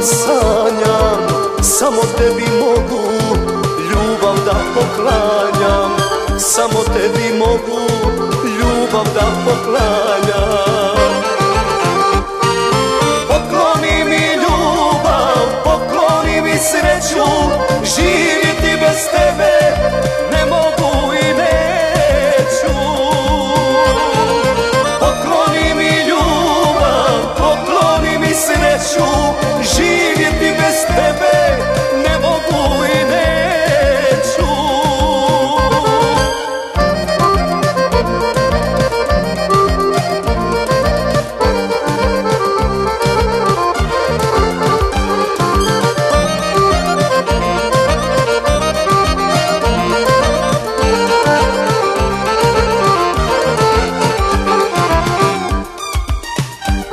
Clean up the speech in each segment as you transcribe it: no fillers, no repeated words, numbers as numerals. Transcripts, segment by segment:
sanjam, samo tebi mogu ljubav da poklanjam, samo tebi mogu ljubav da poklanjam. Pokloni mi ljubav, pokloni mi sreću, živjeti bez tebe ne mogu i neću. Pokloni mi ljubav, pokloni mi sreću, živjeti bez tebe ne mogu i neću.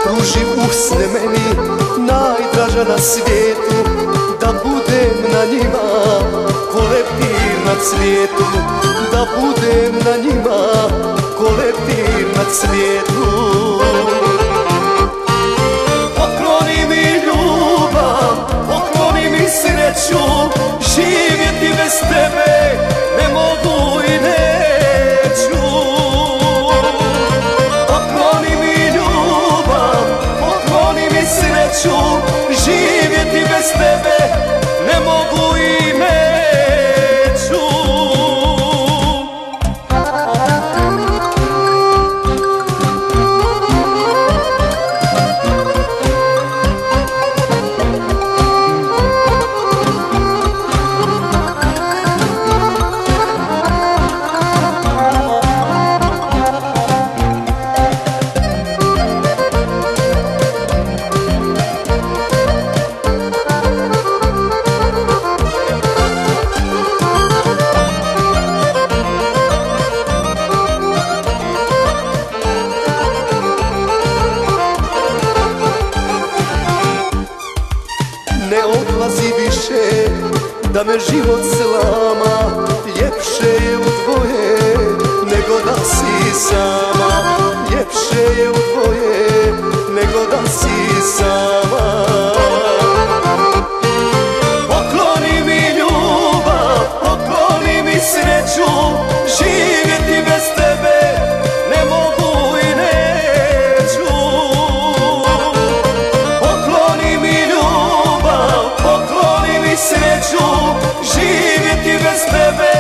Pruži usne meni, najdraža na svijetu, da budem na njima ko leptir na cvijetu, da budem na njima ko leptir na cvijetu. Pokloni mi ljubav, pokloni mi sreću, živjeti bez tebe ne mogu i neću. Pokloni mi ljubav, pokloni mi sreću, živjeti bez tebe ne mogu i neću. Ne odlazi više, da me život slama, ljepše je u tvoje nego da si sama, ljepše je u tvoje nego da si sama. Pokloni mi ljubav, pokloni mi sreću, živjeti bez tebe ne mogu i neću. Pokloni mi ljubav, pokloni mi sreću, živjeti bez tebe